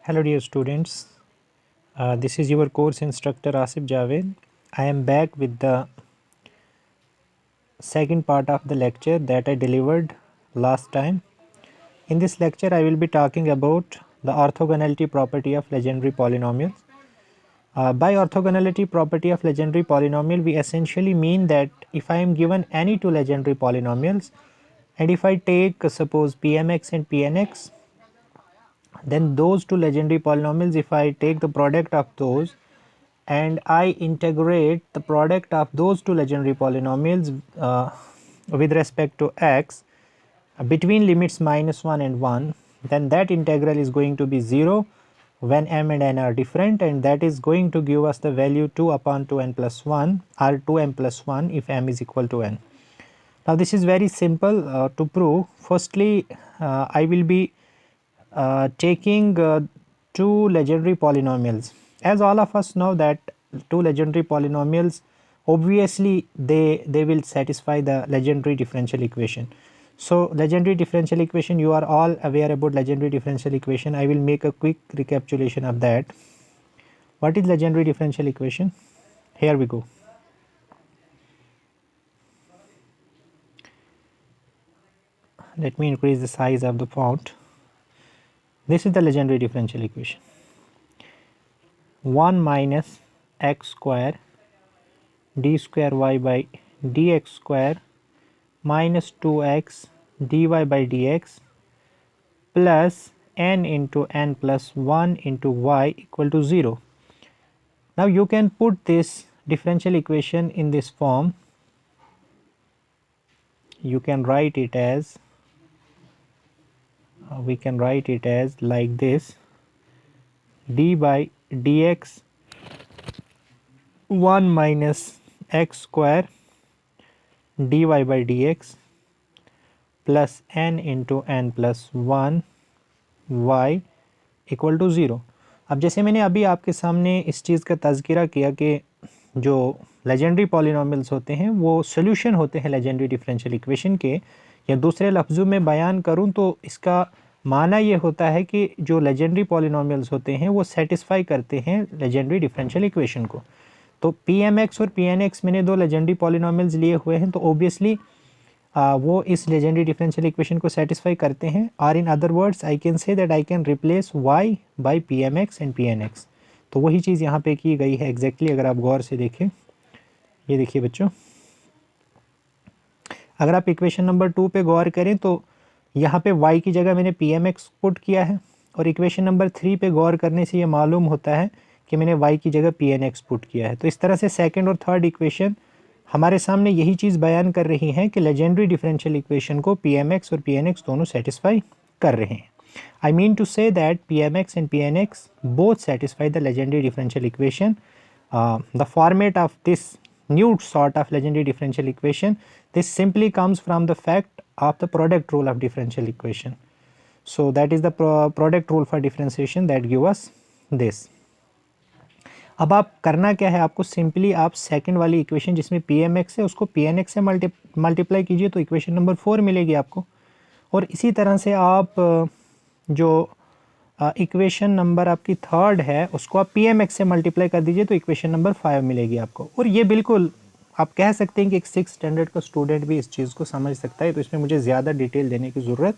Hello dear students, this is your course instructor Asif Javed. I am back with the second part of the lecture that I delivered last time. In this lecture I will be talking about the orthogonality property of legendary polynomials. By orthogonality property of legendary polynomial we essentially mean that if I am given any two legendary polynomials and if I take suppose Pmx and Pnx, then those two legendary polynomials, if I take the product of those and I integrate the product of those two legendary polynomials with respect to x between limits -1 and 1, then that integral is going to be 0 when m and n are different, and that is going to give us the value 2 upon 2n plus 1 or 2m plus 1 if m is equal to n. Now this is very simple to prove. Firstly, I will be taking two legendary polynomials. As all of us know that two legendary polynomials, obviously they will satisfy the legendary differential equation. So legendary differential equation, you are all aware about legendary differential equation. I will make a quick recapitulation of that. What is legendary differential equation? Here we go. Let me increase the size of the font. This is the legendary differential equation. 1 minus x square d square y by dx square minus 2x dy by dx plus n into n plus 1 into y equal to 0. Now you can put this differential equation in this form. You can write it as we can write it as like this: d by dx 1 minus x square dy by dx plus n into n plus 1 y equal to 0. अब जैसे मैंने अभी आपके सामने इस चीज़ का तज़किरा किया कि जो लेजेंडरी पॉलिनोमियल्स होते हैं वो सोल्यूशन होते हैं लेजेंडरी डिफरेंशियल इक्वेशन के, या दूसरे लफ्ज़ों में बयान करूं तो इसका माना ये होता है कि जो लेजेंडरी पॉलिनोमियल्स होते हैं वो सेटिस्फाई करते हैं लेजेंडरी डिफरेंशियल इक्वेशन को. तो Pmx और Pnx मैंने दो लेजेंडरी पॉलिनोमियल्स लिए हुए हैं, तो ओबियसली वो इस लेजेंडरी डिफरेंशियल इक्वेशन को सेटिस्फाई करते हैं. और in other words I can say that I can replace y by Pmx and Pnx. तो वही चीज़ यहाँ पे की गई है एग्जैक्टली. अगर आप गौर से देखें, ये देखिए बच्चों, अगर आप इक्वेशन नंबर 2 पे गौर करें तो यहाँ पे y की जगह मैंने Pmx पुट किया है, और इक्वेशन नंबर 3 पे गौर करने से ये मालूम होता है कि मैंने y की जगह Pnx पुट किया है. तो इस तरह से सेकंड और थर्ड इक्वेशन हमारे सामने यही चीज़ बयान कर रही है कि लेजेंडरी डिफरेंशियल इक्वेशन को Pmx और Pnx दोनों सेटिस्फाई कर रहे हैं. I mean to say that Pmx and Pnx both satisfy the legendary differential equation. The format of this new sort of legendary differential equation, this simply comes from the fact of the product rule of differential equation. So that is the product rule for differentiation that give us this. अब आप करना क्या है, आपको simply आप second वाली equation जिसमें Pmx है उसको Pnx से मल्टीप्लाई कीजिए तो इक्वेशन नंबर 4 मिलेगी आपको. और इसी तरह से आप जो इक्वेशन नंबर आपकी थर्ड है उसको आप Pmx से मल्टीप्लाई कर दीजिए तो इक्वेशन नंबर 5 मिलेगी आपको. और ये बिल्कुल आप कह सकते हैं कि एक 6th स्टैंडर्ड का स्टूडेंट भी इस चीज़ को समझ सकता है, तो इसमें मुझे ज़्यादा डिटेल देने की ज़रूरत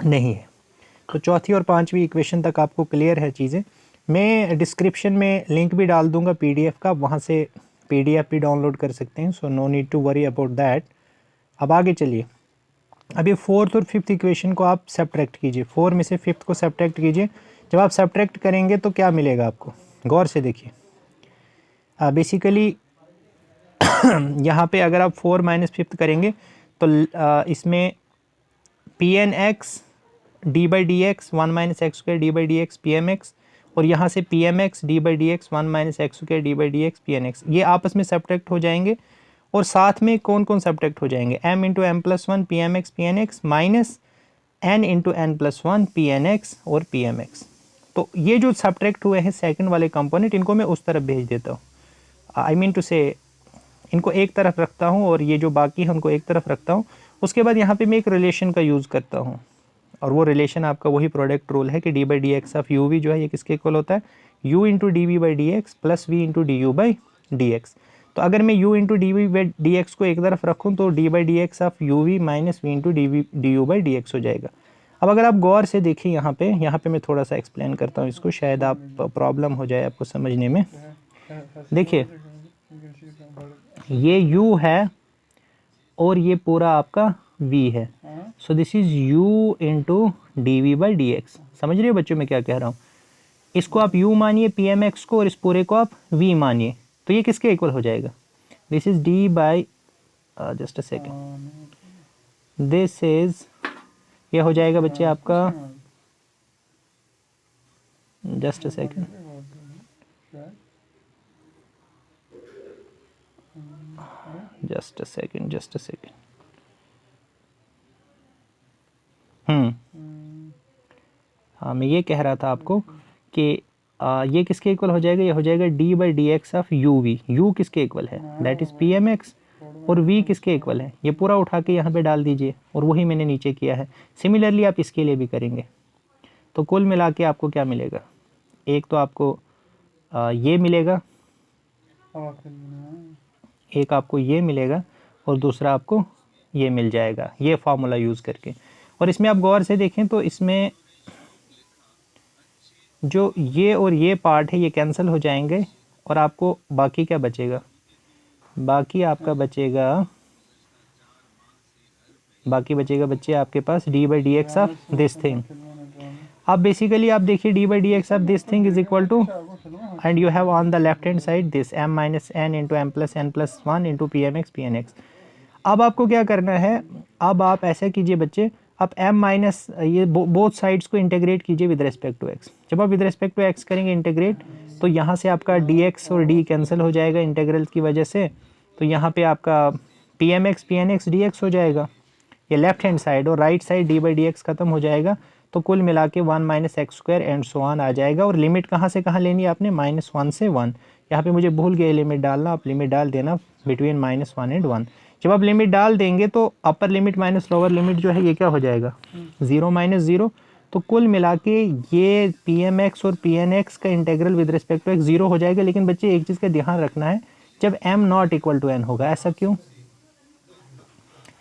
नहीं है. तो चौथी और पांचवी इक्वेशन तक आपको क्लियर है चीज़ें. मैं डिस्क्रिप्शन में लिंक भी डाल दूंगा PDF का, वहाँ से PDF भी डाउनलोड कर सकते हैं. So no need to worry about that. अब आगे चलिए. अभी फोर्थ और फिफ्थ इक्वेशन को आप सब्ट्रैक्ट कीजिए. 4 में से फिफ्थ को सब्ट्रैक्ट कीजिए. जब आप सब्ट्रैक्ट करेंगे तो क्या मिलेगा आपको, गौर से देखिए. बेसिकली यहाँ पे अगर आप 4 माइनस फिफ्थ करेंगे तो इसमें Pnx D by D x 1 minus X square D by D x Pmx, और यहाँ से Pmx D by D x 1 minus X square D by D x Pnx, ये आपस में सब्ट्रैक्ट हो जाएंगे. और साथ में कौन कौन सब्ट्रैक्ट हो जाएंगे, m into M plus 1 Pmx Pnx minus n into N plus 1 Pnx और Pmx. तो ये जो सब्ट्रैक्ट हुए हैं सेकंड वाले कंपोनेंट, इनको मैं उस तरफ भेज देता हूँ. आई मीन टू से इनको एक तरफ रखता हूँ और ये जो बाकी है उनको एक तरफ रखता हूँ. उसके बाद यहाँ पे मैं एक रिलेशन का यूज़ करता हूँ. और वो रिलेशन आपका वही प्रोडक्ट रूल है कि D by D X of U V जो है ये किसके इक्वल होता है, u into D V by D X plus V into D U by D X. तो अगर मैं u into D V by D X को एक तरफ रखूँ तो D by D X of U V minus V into D U by D X हो जाएगा। अब अगर आप गौर से देखें यहाँ पे मैं थोड़ा सा एक्सप्लेन करता हूँ इसको, शायद आप प्रॉब्लम हो जाए आपको समझने में। देखिए ये u है और ये पूरा आपका v है, so this is u into D V by D X. समझ रहे हो बच्चों मैं क्या कह रहा हूँ? इसको आप u मानिए पी एम एक्स को और इस पूरे को आप v मानिए, तो ये किसके इक्वल हो जाएगा? This is d by just a second, this is ये हो जाएगा बच्चे आपका, just a second, just a second हाँ मैं ये कह रहा था आपको कि ये किसके इक्वल हो जाएगा? ये हो जाएगा d by D X of U V. u किसके इक्वल है? That is P M X. और v किसके इक्वल है? ये पूरा उठा के यहाँ पे डाल दीजिए और वही मैंने नीचे किया है। सिमिलरली आप इसके लिए भी करेंगे। तो कुल मिला के आपको क्या मिलेगा? एक तो आपको ये मिलेगा, एक आपको ये मिलेगा और दूसरा आपको ये मिल जाएगा, ये फार्मूला यूज़ करके। और इसमें आप गौर से देखें तो इसमें जो ये और ये पार्ट है ये कैंसिल हो जाएंगे और आपको बाकी क्या बचेगा? बाकी आपका बचेगा, बच्चे आपके पास d by D X of this thing. अब बेसिकली आप देखिए d by D X of this thing is equal to, and you have on the left hand side this m minus N into M plus N plus one into P M X अब आपको क्या करना है? अब आप ऐसा कीजिए बच्चे, आप m माइनस ये बोथ साइड्स को इंटीग्रेट कीजिए विद रिस्पेक्ट टू x। जब आप विद रिस्पेक्ट टू x करेंगे इंटीग्रेट, तो यहाँ से आपका dx और d कैंसिल हो जाएगा इंटीग्रल की वजह से, तो यहाँ पे आपका pn x dx हो जाएगा, ये लेफ्ट हैंड साइड, और right side d by D X खत्म हो जाएगा। तो कुल मिला के 1 minus X square and so on आ जाएगा। और लिमिट कहाँ से कहाँ लेनी है आपने? -1 से 1। यहाँ पे मुझे भूल गया लिमिट डालना, आप लिमिट डाल देना बिटवीन -1 एंड 1। जब आप लिमिट डाल देंगे तो upper limit minus lower limit जो है ये क्या हो जाएगा? 0 माइनस 0। तो कुल मिला के ये पी एम एक्स और पी एन एक्स का integral with respect to X 0 हो जाएगा। लेकिन बच्चे एक चीज़ का ध्यान रखना है, जब m not equal to n होगा। ऐसा क्यों?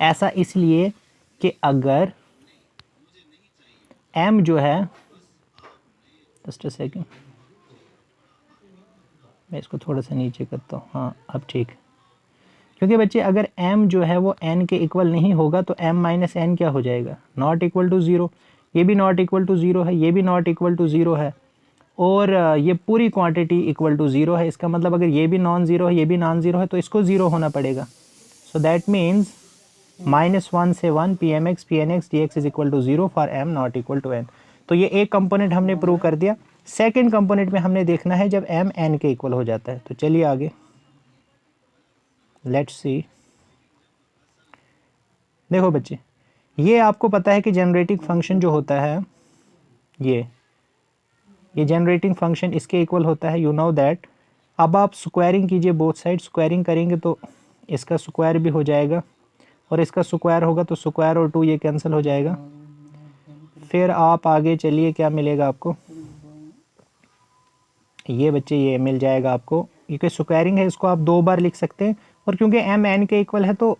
ऐसा इसलिए कि अगर m जो है, जस्ट अ सेकेंड मैं इसको थोड़ा सा नीचे करता हूँ, हाँ अब ठीक। क्योंकि बच्चे अगर m जो है वो n के इक्वल नहीं होगा तो m माइनस एन क्या हो जाएगा? Not equal to 0। ये भी नॉट इक्वल टू 0 है, ये भी नॉट इक्वल टू 0 है, और ये पूरी क्वांटिटी इक्वल टू 0 है। इसका मतलब अगर ये भी नॉन ज़ीरो है, ये भी नॉन ज़ीरो है, तो इसको 0 होना पड़ेगा। सो दैट मीन्स -1 से 1 P M X D X is equal to 0 for m not equal to n। तो ये एक कंपोनेंट हमने प्रूव कर दिया। सेकेंड कंपोनेंट में हमने देखना है जब m n के इक्वल हो जाता है। तो चलिए आगे लेट्स सी। देखो बच्चे, ये आपको पता है कि जनरेटिंग फंक्शन जो होता है ये जनरेटिंग फंक्शन इसके इक्वल होता है, यू नो दैट। अब आप स्क्वायरिंग कीजिए, बोथ साइड स्क्वायरिंग करेंगे तो इसका स्क्वायर भी हो जाएगा और इसका स्क्वायर होगा तो स्क्वायर और 2 ये कैंसिल हो जाएगा। फिर आप आगे चलिए, क्या मिलेगा आपको? ये बच्चे ये मिल जाएगा आपको, क्योंकि स्क्वायरिंग है इसको आप 2 बार लिख सकते हैं, और क्योंकि m n के इक्वल है तो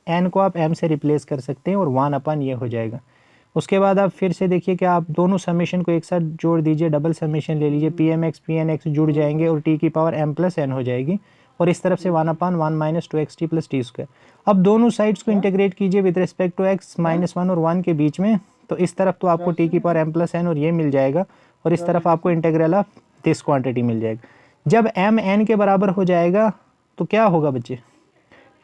n को आप m से रिप्लेस कर सकते हैं और 1 अपन ये हो जाएगा। उसके बाद आप फिर से देखिए कि आप दोनों समेशन को एक साथ जोड़ दीजिए, डबल समेशन ले लीजिए, पी एम एक्स जुड़ जाएंगे और t की पावर m प्लस n हो जाएगी, और इस तरफ से 1/1 minus 2xt plus T square. अब दोनों साइड्स को इंटीग्रेट कीजिए विद रिस्पेक्ट टू x -1 और 1 के बीच में, तो इस तरफ तो आपको t की पावर m प्लस n और ये मिल जाएगा, और इस तरफ आपको इंटीग्रल ऑफ दिस क्वांटिटी मिल जाएगा। जब m n के बराबर हो जाएगा तो क्या होगा बच्चे?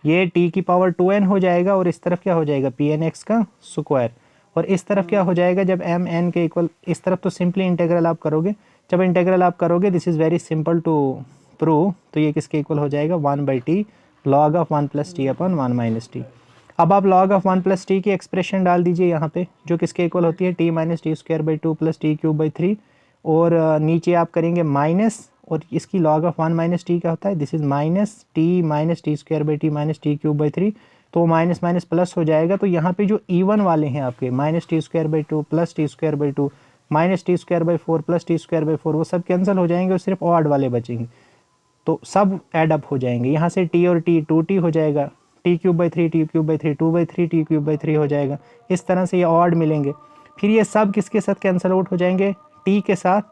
ये t की पावर 2n हो जाएगा, और इस तरफ क्या हो जाएगा? पी एन एक्स का स्क्वायर, और इस तरफ क्या हो जाएगा जब m n के इक्वल? इस तरफ तो सिंपली इंटीग्रल आप करोगे, जब इंटीग्रल आप करोगे this is very simple to prove, तो ये किसके इक्वल हो जाएगा? 1/t log of 1 plus T upon 1 minus T. अब आप log ऑफ 1 प्लस टी की एक्सप्रेशन डाल दीजिए यहाँ पे, जो किसके इक्वल होती है? t minus T square by 2 plus T cube by 3, और नीचे आप करेंगे माइनस, और इसकी log ऑफ 1 माइनस टी क्या होता है? This is minus T square by T minus T cube by 3 तो माइनस माइनस प्लस हो जाएगा। तो यहाँ पे जो इवन वाले हैं आपके minus T square by two plus T square by two minus T square by four plus T square by four, वो सब कैंसिल हो जाएंगे और सिर्फ ऑड वाले बचेंगे। तो सब ऐड अप हो जाएंगे। यहाँ से टी और टी 2t हो जाएगा, T cube by three T cube by three 2/3 T cube by three हो जाएगा। इस तरह से ये ऑड मिलेंगे। फिर ये सब किसके साथ कैंसिल आउट हो जाएंगे, टी के साथ।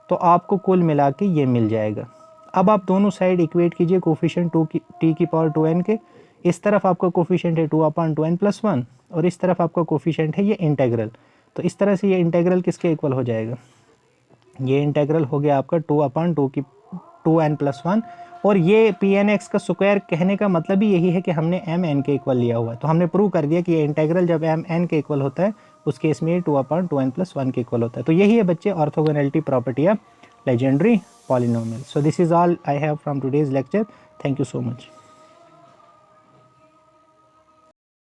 तो आपको कुल मिला के ये मिल जाएगा। अब आप दोनों साइड इक्वेट कीजिए कोफिशिएंट टी की पावर 2n के। इस तरफ आपका कोफिशिएंट है 2/2n+1 और इस तरफ आपका कोफिशिएंट है ये इंटेग्रल। तो इस तरह से ये इंटेग्रल किसके इक्वल हो जाएगा, ये इंटेग्रल हो गया आपका 2/2n+1। और ये pn(x) का स्क्वायर कहने का मतलब ही यही है कि हमने mn के इक्वल लिया हुआ है। तो हमने प्रूव कर दिया कि ये इंटेग्रल जब mn के इक्वल होता है उस केस में 2/2n+1 के इक्वल होता है। तो यही है बच्चे orthogonality property of legendary polynomial. So this is all I have from today's lecture. Thank you so much.